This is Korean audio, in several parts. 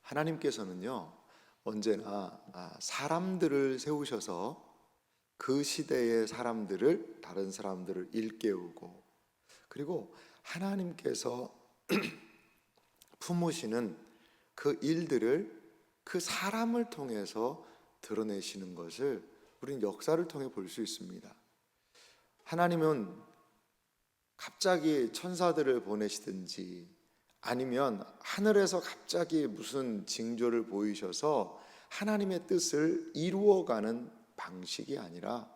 하나님께서는요, 언제나 사람들을 세우셔서 그 시대의 사람들을, 다른 사람들을 일깨우고, 그리고 하나님께서 품으시는 그 일들을 그 사람을 통해서 드러내시는 것을 우리는 역사를 통해 볼 수 있습니다. 하나님은 갑자기 천사들을 보내시든지 아니면 하늘에서 갑자기 무슨 징조를 보이셔서 하나님의 뜻을 이루어가는 방식이 아니라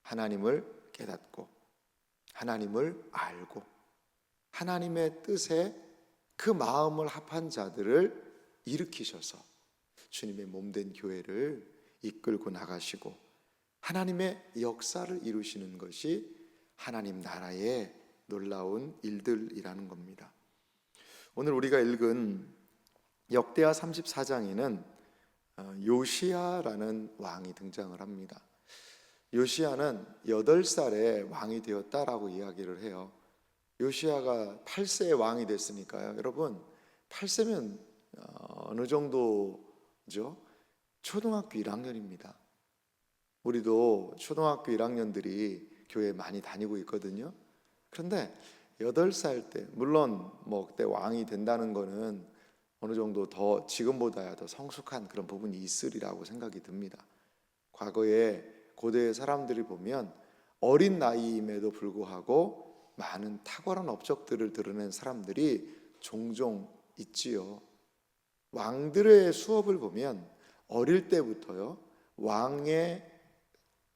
하나님을 깨닫고 하나님을 알고 하나님의 뜻에 그 마음을 합한 자들을 일으키셔서 주님의 몸된 교회를 이끌고 나가시고 하나님의 역사를 이루시는 것이 하나님 나라의 놀라운 일들이라는 겁니다. 오늘 우리가 읽은 역대하 34장에는 요시야라는 왕이 등장을 합니다. 요시야는 8살에 왕이 되었다라고 이야기를 해요. 요시야가 8세에 왕이 됐으니까요. 여러분 8세면 어느 정도죠? 초등학교 1학년입니다. 우리도 초등학교 1학년들이 교회에 많이 다니고 있거든요. 그런데 8살 때, 물론 뭐 그때 왕이 된다는 거는 어느 정도 더 지금보다야 더 성숙한 그런 부분이 있으리라고 생각이 듭니다. 과거에 고대의 사람들이 보면 어린 나이임에도 불구하고 많은 탁월한 업적들을 드러낸 사람들이 종종 있지요. 왕들의 수업을 보면 어릴 때부터요, 왕의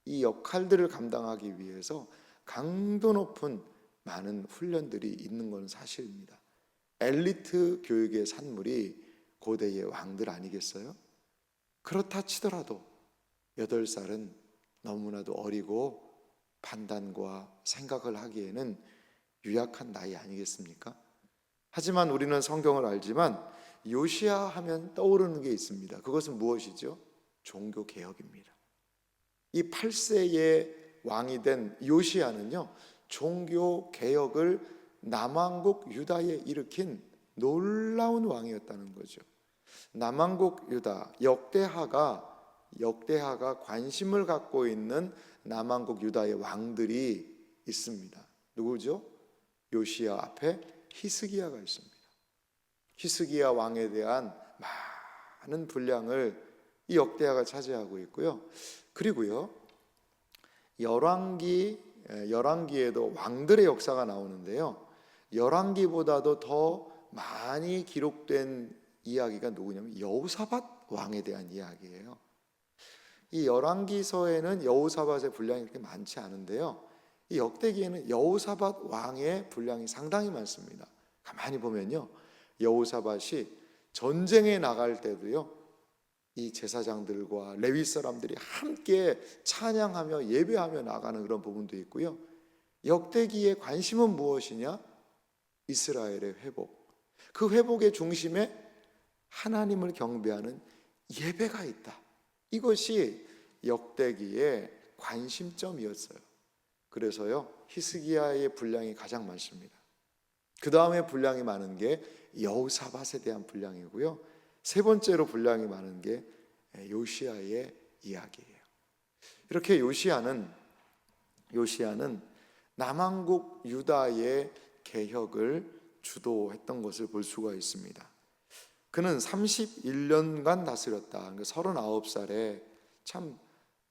이 역할들을 감당하기 위해서 강도 높은 많은 훈련들이 있는 건 사실입니다. 엘리트 교육의 산물이 고대의 왕들 아니겠어요? 그렇다 치더라도 8살은 너무나도 어리고 판단과 생각을 하기에는 유약한 나이 아니겠습니까? 하지만 우리는 성경을 알지만 요시야 하면 떠오르는 게 있습니다. 그것은 무엇이죠? 종교개혁입니다. 이 8세의 왕이 된 요시야는요, 종교개혁을 남왕국 유다에 일으킨 놀라운 왕이었다는 거죠. 남왕국 유다, 역대하가 관심을 갖고 있는 남왕국 유다의 왕들이 있습니다. 누구죠? 요시야 앞에 히스기야가 있습니다. 히스기야 왕에 대한 많은 분량을 이 역대하가 차지하고 있고요. 그리고요, 열왕기에도 왕들의 역사가 나오는데요, 열왕기보다도 더 많이 기록된 이야기가 누구냐면 여호사밧 왕에 대한 이야기예요. 이 열왕기서에는 여호사밧의 분량이 그렇게 많지 않은데요, 이 역대기에는 여호사밧 왕의 분량이 상당히 많습니다. 가만히 보면요, 여호사밧이 전쟁에 나갈 때도요, 이 제사장들과 레위 사람들이 함께 찬양하며 예배하며 나가는 그런 부분도 있고요. 역대기의 관심은 무엇이냐? 이스라엘의 회복. 그 회복의 중심에 하나님을 경배하는 예배가 있다. 이것이 역대기의 관심점이었어요. 그래서요, 히스기야의 분량이 가장 많습니다. 그 다음에 분량이 많은 게 여호사밧에 대한 분량이고요, 세 번째로 분량이 많은 게 요시야의 이야기예요. 이렇게 요시야는 남왕국 유다의 개혁을 주도했던 것을 볼 수가 있습니다. 그는 31년간 다스렸다. 그러니까 39살에 참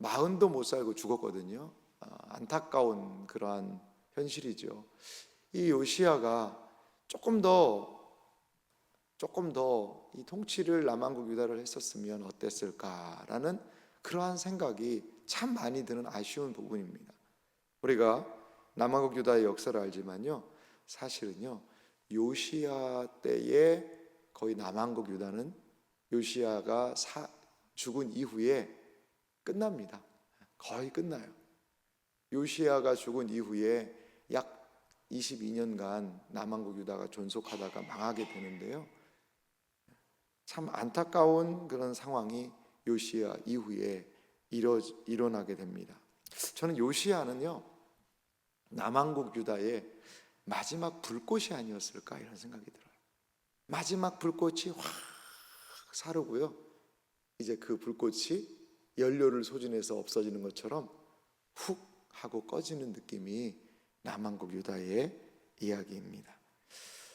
40도 못 살고 죽었거든요. 안타까운 그러한 현실이죠. 이 요시야가 조금 더 이 통치를 남왕국 유다를 했었으면 어땠을까라는 그러한 생각이 참 많이 드는 아쉬운 부분입니다. 우리가 남왕국 유다의 역사를 알지만요, 사실은요, 요시야 때에 거의 남왕국 유다는 요시야가 죽은 이후에 끝납니다. 거의 끝나요. 요시야가 죽은 이후에 약 22년간 남왕국 유다가 존속하다가 망하게 되는데요, 참 안타까운 그런 상황이 요시야 이후에 일어나게 됩니다. 저는 요시야는요, 남왕국 유다의 마지막 불꽃이 아니었을까 이런 생각이 들어요. 마지막 불꽃이 확 사르고요. 이제 그 불꽃이 연료를 소진해서 없어지는 것처럼 훅 하고 꺼지는 느낌이 남한국 유다의 이야기입니다.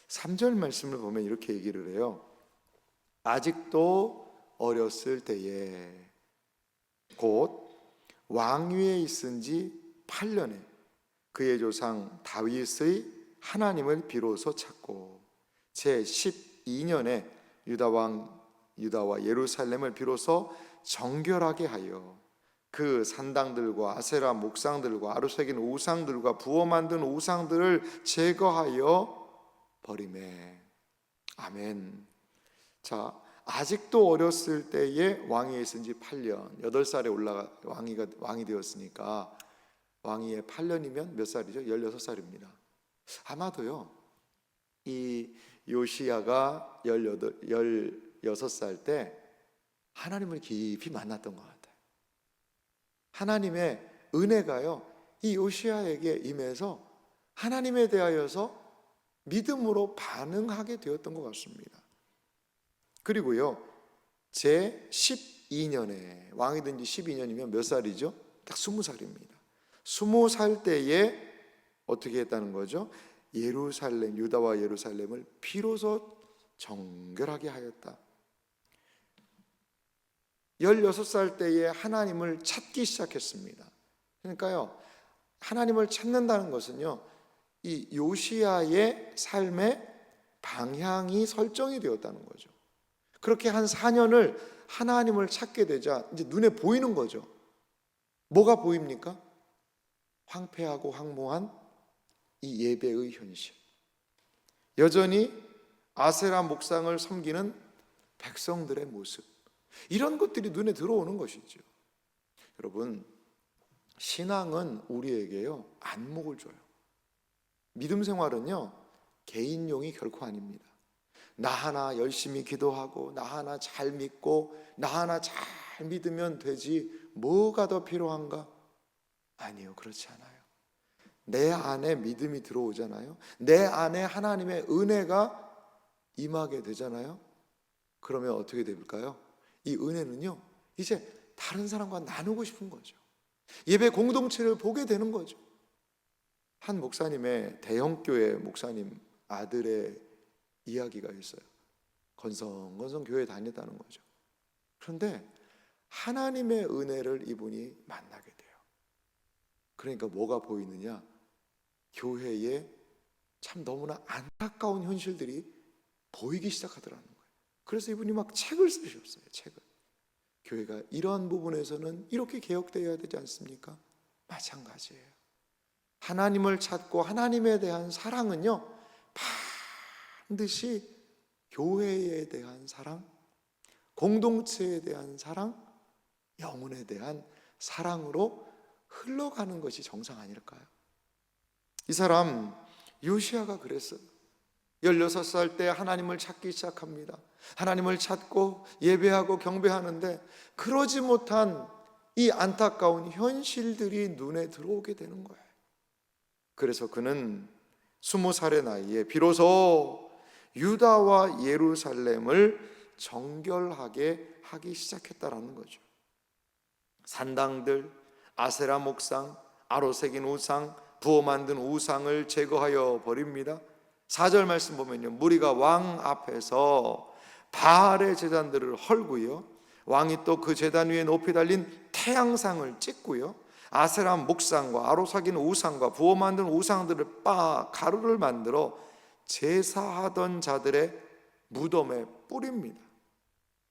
3절 말씀을 보면 이렇게 얘기를 해요. 아직도 어렸을 때에 곧 왕위에 있은 지 8년에 그의 조상 다윗의 하나님을 비로소 찾고 제 12년에 유다와 예루살렘을 비로소 정결하게 하여 그 산당들과 아세라 목상들과 아루새긴 우상들과 부어 만든 우상들을 제거하여 버리매. 아멘. 자, 아직도 어렸을 때에 왕위에 있은 지 8년, 8살에 왕이 되었으니까 왕위에 8년이면 몇 살이죠? 16살입니다. 아마도요, 이 요시야가 16살 때 하나님을 깊이 만났던 것 같아요. 하나님의 은혜가요, 이 요시야에게 임해서 하나님에 대하여서 믿음으로 반응하게 되었던 것 같습니다. 그리고요, 제 12년에 왕이 된 지 12년이면 몇 살이죠? 딱 20살입니다. 20살 때에 어떻게 했다는 거죠? 유다와 예루살렘을 비로소 정결하게 하였다. 16살 때에 하나님을 찾기 시작했습니다. 그러니까요, 하나님을 찾는다는 것은요, 이 요시야의 삶의 방향이 설정이 되었다는 거죠. 그렇게 한 4년을 하나님을 찾게 되자 이제 눈에 보이는 거죠. 뭐가 보입니까? 황폐하고 황무한 이 예배의 현실, 여전히 아세라 목상을 섬기는 백성들의 모습, 이런 것들이 눈에 들어오는 것이죠. 여러분, 신앙은 우리에게요, 안목을 줘요. 믿음 생활은요, 개인용이 결코 아닙니다. 나 하나 열심히 기도하고 나 하나 잘 믿고 나 하나 잘 믿으면 되지 뭐가 더 필요한가? 아니요, 그렇지 않아요. 내 안에 믿음이 들어오잖아요. 내 안에 하나님의 은혜가 임하게 되잖아요. 그러면 어떻게 될까요? 이 은혜는요, 이제 다른 사람과 나누고 싶은 거죠. 예배 공동체를 보게 되는 거죠. 한 목사님의 대형교회 목사님 아들의 이야기가 있어요. 건성건성 교회 다녔다는 거죠. 그런데 하나님의 은혜를 이분이 만나게 돼요. 그러니까 뭐가 보이느냐? 교회에 참 너무나 안타까운 현실들이 보이기 시작하더라는 거예요. 그래서 이분이 막 책을 쓰셨어요. 책을. 교회가 이러한 부분에서는 이렇게 개혁되어야 되지 않습니까? 마찬가지예요. 하나님을 찾고 하나님에 대한 사랑은요, 반드시 교회에 대한 사랑, 공동체에 대한 사랑, 영혼에 대한 사랑으로 흘러가는 것이 정상 아닐까요? 이 사람 요시야가 그랬어요. 16살 때 하나님을 찾기 시작합니다. 하나님을 찾고 예배하고 경배하는데 그러지 못한 이 안타까운 현실들이 눈에 들어오게 되는 거예요. 그래서 그는 20살의 나이에 비로소 유다와 예루살렘을 정결하게 하기 시작했다라는 거죠. 산당들, 아세라 목상, 아로새긴 우상, 부어 만든 우상을 제거하여 버립니다. 4절 말씀 보면요, 무리가 왕 앞에서 바알의 제단들을 헐고요, 왕이 또 그 제단 위에 높이 달린 태양상을 찍고요, 아세라 목상과 아로새긴 우상과 부어 만든 우상들을 가루를 만들어 제사하던 자들의 무덤에 뿌립니다.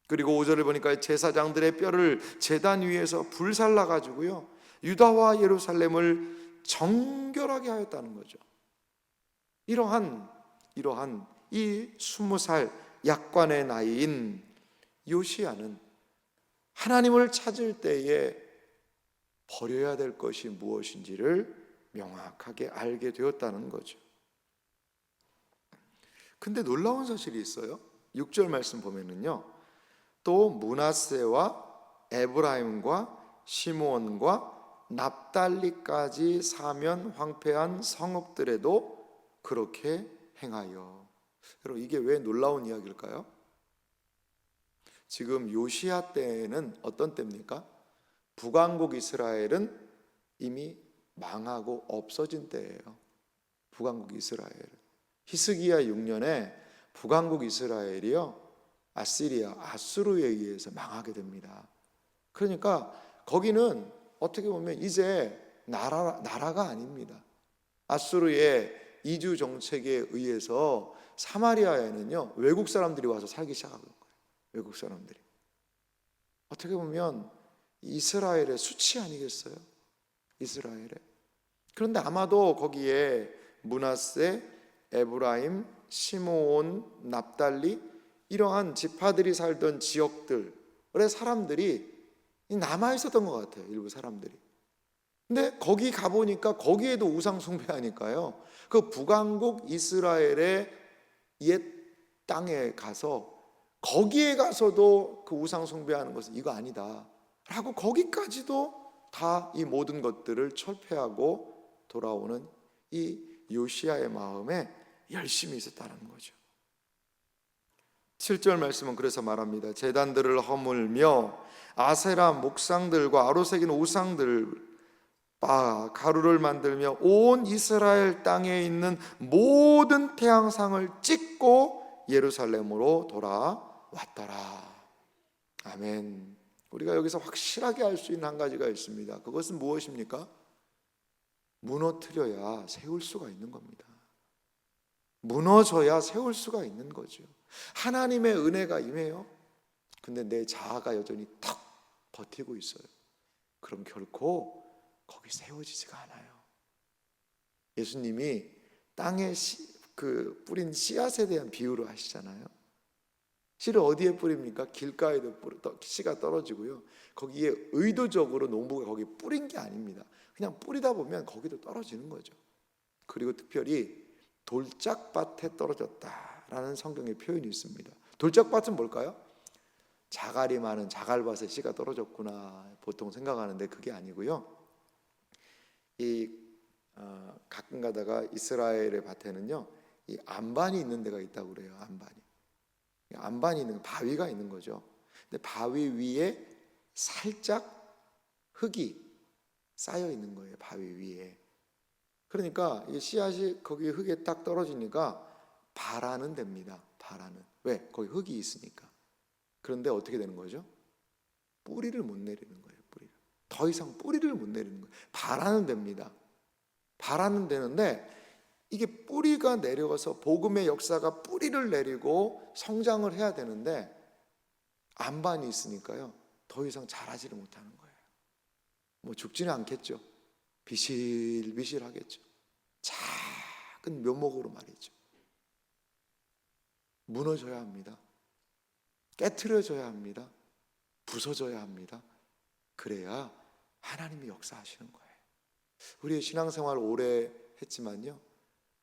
그리고 5절을 보니까 제사장들의 뼈를 제단 위에서 불살라 가지고요, 유다와 예루살렘을 정결하게 하였다는 거죠. 이러한 이 20살 약관의 나이인 요시야는 하나님을 찾을 때에 버려야 될 것이 무엇인지를 명확하게 알게 되었다는 거죠. 근데 놀라운 사실이 있어요. 6절 말씀 보면은요, 또 므낫세와 에브라임과 시므온과 납달리까지 사면 황폐한 성읍들에도 그렇게 행하여. 여러분, 이게 왜 놀라운 이야기일까요? 지금 요시야 때는 어떤 때입니까? 북왕국 이스라엘은 이미 망하고 없어진 때예요. 북왕국 이스라엘. 히스기야 6년에 북왕국 이스라엘이요, 아수르에 의해서 망하게 됩니다. 그러니까 거기는 어떻게 보면 이제 나라가 아닙니다. 아수르의 이주 정책에 의해서 사마리아에는요, 외국 사람들이 와서 살기 시작한 거예요. 외국 사람들이. 어떻게 보면 이스라엘의 수치 아니겠어요? 이스라엘에. 그런데 아마도 거기에 므낫세, 에브라임, 시므온, 납달리 이러한 지파들이 살던 지역들의 사람들이 남아 있었던 것 같아요. 일부 사람들이. 근데 거기 가보니까 거기에도 우상 숭배하니까요, 그 북왕국 이스라엘의 옛 땅에 가서 거기에 가서도 그 우상 숭배하는 것은 이거 아니다 라고 거기까지도 다 이 모든 것들을 철폐하고 돌아오는 이 요시야의 마음에 열심히 있었다는 거죠. 7절 말씀은 그래서 말합니다. 제단들을 허물며 아세라 목상들과 아로새긴 우상들 바 가루를 만들며 온 이스라엘 땅에 있는 모든 태양상을 찍고 예루살렘으로 돌아왔더라. 아멘. 우리가 여기서 확실하게 알 수 있는 한 가지가 있습니다. 그것은 무엇입니까? 무너뜨려야 세울 수가 있는 겁니다. 무너져야 세울 수가 있는 거죠. 하나님의 은혜가 임해요. 근데 내 자아가 여전히 탁 버티고 있어요. 그럼 결코 거기 세워지지가 않아요. 예수님이 땅에 뿌린 씨앗에 대한 비유를 하시잖아요. 씨를 어디에 뿌립니까? 길가에도 씨가 떨어지고요, 거기에 의도적으로 농부가 거기 뿌린 게 아닙니다. 그냥 뿌리다 보면 거기도 떨어지는 거죠. 그리고 특별히 돌짝밭에 떨어졌다라는 성경의 표현이 있습니다. 돌짝밭은 뭘까요? 자갈이 많은 자갈밭에 씨가 떨어졌구나 보통 생각하는데 그게 아니고요, 가끔 가다가 이스라엘의 밭에는요, 이 안반이 있는 데가 있다고 그래요. 안반이 있는, 바위가 있는 거죠. 근데 바위 위에 살짝 흙이 쌓여 있는 거예요. 바위 위에. 그러니까 이 씨앗이 거기 흙에 딱 떨어지니까 발하는 됩니다. 발하는. 왜? 거기 흙이 있으니까. 그런데 어떻게 되는 거죠? 뿌리를 못 내리는 거예요. 뿌리를. 더 이상 뿌리를 못 내리는 거예요. 발하는 됩니다. 발하는 되는데 이게 뿌리가 내려가서 복음의 역사가 뿌리를 내리고 성장을 해야 되는데 안반이 있으니까요, 더 이상 자라지를 못하는 거예요. 뭐 죽지는 않겠죠. 비실비실하겠죠. 작은 묘목으로 말이죠. 무너져야 합니다. 깨트려져야 합니다. 부서져야 합니다. 그래야 하나님이 역사하시는 거예요. 우리의 신앙생활 오래 했지만요,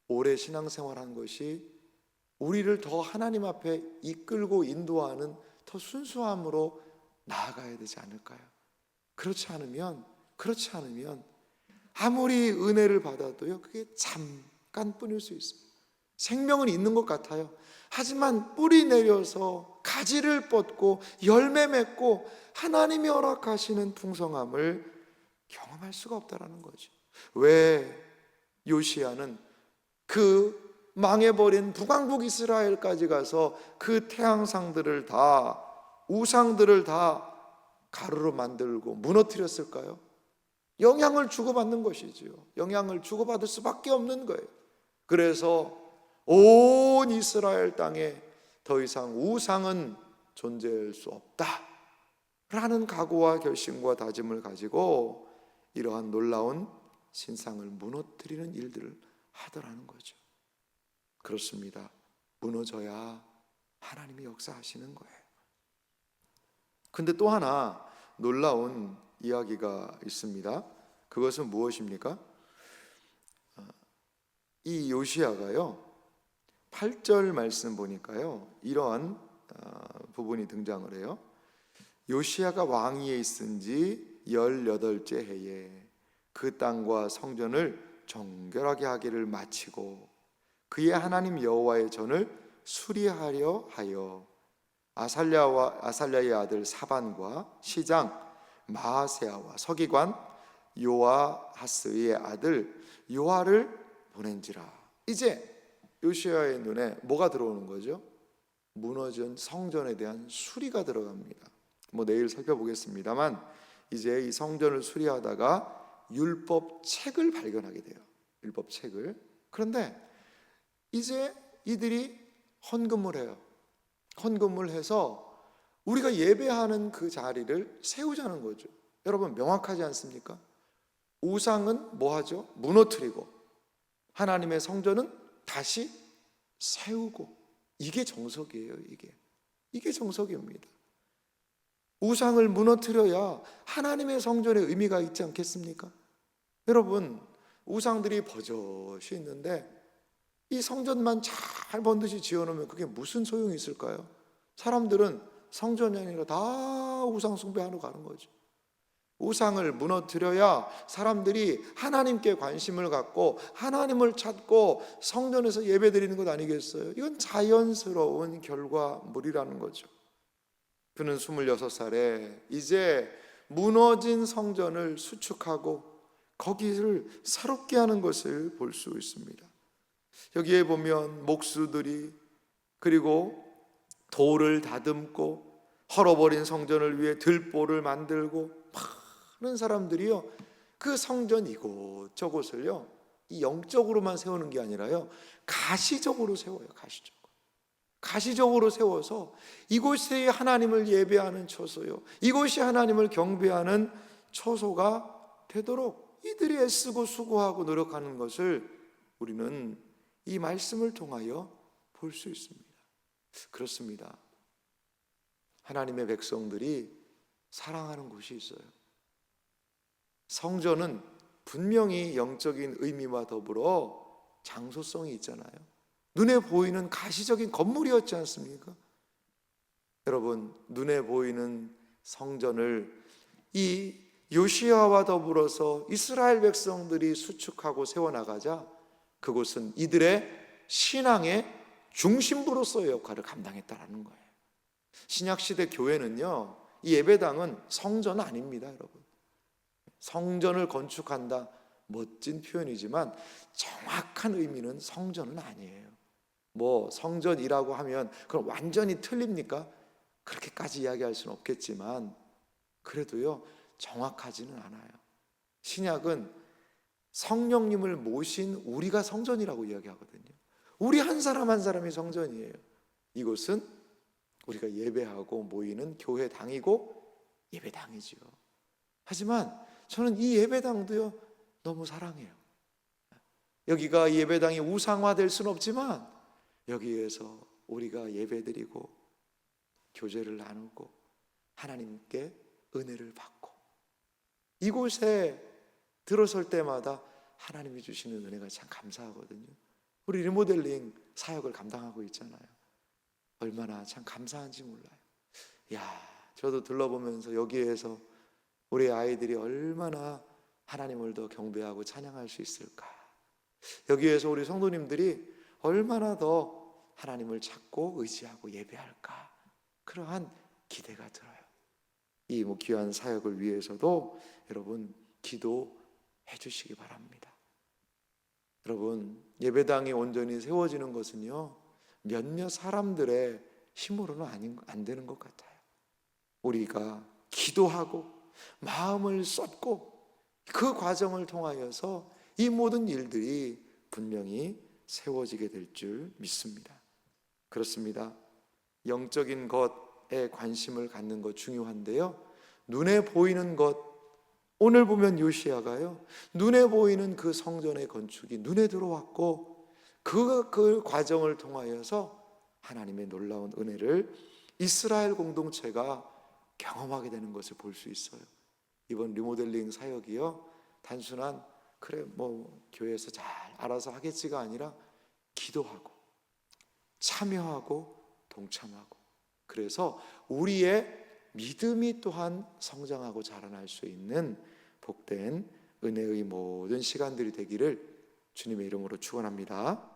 오래 신앙생활한 것이 우리를 더 하나님 앞에 이끌고 인도하는 더 순수함으로 나아가야 되지 않을까요? 그렇지 않으면 아무리 은혜를 받아도요, 그게 잠깐뿐일 수 있습니다. 생명은 있는 것 같아요. 하지만 뿌리 내려서 가지를 뻗고 열매 맺고 하나님이 허락하시는 풍성함을 경험할 수가 없다라는 거죠. 왜 요시야는 그 망해버린 북왕국 이스라엘까지 가서 그 태양상들을 다, 우상들을 다 가루로 만들고 무너뜨렸을까요? 영향을 주고받는 것이지요. 영향을 주고받을 수밖에 없는 거예요. 그래서 온 이스라엘 땅에 더 이상 우상은 존재할 수 없다라는 각오와 결심과 다짐을 가지고 이러한 놀라운 신상을 무너뜨리는 일들을 하더라는 거죠. 그렇습니다. 무너져야 하나님이 역사하시는 거예요. 근데 또 하나 놀라운 이야기가 있습니다. 그것은 무엇입니까? 이 요시야가요, 8절 말씀 보니까요, 이러한 부분이 등장을 해요. 요시야가 왕위에 있은 지 18째 해에 그 땅과 성전을 정결하게 하기를 마치고 그의 하나님 여호와의 전을 수리하려 하여 아살랴의 아들 사반과 시장 마아세야와 서기관 요아하스의 아들 요아를 보낸지라. 이제 요시야의 눈에 뭐가 들어오는 거죠? 무너진 성전에 대한 수리가 들어갑니다. 내일 살펴보겠습니다만 이제 이 성전을 수리하다가 율법책을 발견하게 돼요. 율법책을. 그런데 이제 이들이 헌금을 해요. 헌금을 해서 우리가 예배하는 그 자리를 세우자는 거죠. 여러분, 명확하지 않습니까? 우상은 뭐 하죠? 무너뜨리고 하나님의 성전은 다시 세우고. 이게 정석이에요. 이게 정석입니다. 우상을 무너뜨려야 하나님의 성전에 의미가 있지 않겠습니까? 여러분, 우상들이 버젓이 있는데 이 성전만 잘 번듯이 지어놓으면 그게 무슨 소용이 있을까요? 사람들은 성전이 아니라 다 우상 숭배하러 가는 거죠. 우상을 무너뜨려야 사람들이 하나님께 관심을 갖고 하나님을 찾고 성전에서 예배드리는 것 아니겠어요? 이건 자연스러운 결과물이라는 거죠. 그는 26살에 이제 무너진 성전을 수축하고 거기를 새롭게 하는 것을 볼 수 있습니다. 여기에 보면 목수들이 그리고 돌을 다듬고 헐어버린 성전을 위해 들보를 만들고 많은 사람들이요, 그 성전 이곳저곳을요, 이 영적으로만 세우는 게 아니라요, 가시적으로 세워요. 가시적으로 세워서 이곳이 하나님을 예배하는 처소요, 이곳이 하나님을 경배하는 처소가 되도록 이들이 애쓰고 수고하고 노력하는 것을 우리는 이 말씀을 통하여 볼 수 있습니다. 그렇습니다. 하나님의 백성들이 사랑하는 곳이 있어요. 성전은 분명히 영적인 의미와 더불어 장소성이 있잖아요. 눈에 보이는 가시적인 건물이었지 않습니까? 여러분, 눈에 보이는 성전을 이 요시야와 더불어서 이스라엘 백성들이 수축하고 세워나가자 그곳은 이들의 신앙의 중심부로서의 역할을 감당했다는 거예요. 신약시대 교회는요, 이 예배당은 성전 아닙니다. 여러분, 성전을 건축한다, 멋진 표현이지만 정확한 의미는 성전은 아니에요. 성전이라고 하면 그럼 완전히 틀립니까? 그렇게까지 이야기할 수는 없겠지만 그래도요, 정확하지는 않아요. 신약은 성령님을 모신 우리가 성전이라고 이야기하거든요. 우리 한 사람 한 사람이 성전이에요. 이곳은 우리가 예배하고 모이는 교회당이고 예배당이지요. 하지만 저는 이 예배당도요, 너무 사랑해요. 여기가 이 예배당이 우상화될 수는 없지만 여기에서 우리가 예배드리고 교제를 나누고 하나님께 은혜를 받고 이곳에 들어설 때마다 하나님이 주시는 은혜가 참 감사하거든요. 우리 리모델링 사역을 감당하고 있잖아요. 얼마나 참 감사한지 몰라요. 저도 둘러보면서 여기에서 우리 아이들이 얼마나 하나님을 더 경배하고 찬양할 수 있을까, 여기에서 우리 성도님들이 얼마나 더 하나님을 찾고 의지하고 예배할까, 그러한 기대가 들어요. 이 귀한 사역을 위해서도 여러분 기도해 주시기 바랍니다. 여러분, 예배당이 온전히 세워지는 것은요, 몇몇 사람들의 힘으로는 안 되는 것 같아요. 우리가 기도하고 마음을 쏟고 그 과정을 통하여서 이 모든 일들이 분명히 세워지게 될 줄 믿습니다. 그렇습니다. 영적인 것에 관심을 갖는 것 중요한데요, 눈에 보이는 것, 오늘 보면 요시야가요, 눈에 보이는 그 성전의 건축이 눈에 들어왔고 그 과정을 통하여서 하나님의 놀라운 은혜를 이스라엘 공동체가 경험하게 되는 것을 볼 수 있어요. 이번 리모델링 사역이요, 단순한 교회에서 잘 알아서 하겠지가 아니라 기도하고 참여하고 동참하고, 그래서 우리의 믿음이 또한 성장하고 자라날 수 있는 복된 은혜의 모든 시간들이 되기를 주님의 이름으로 축원합니다.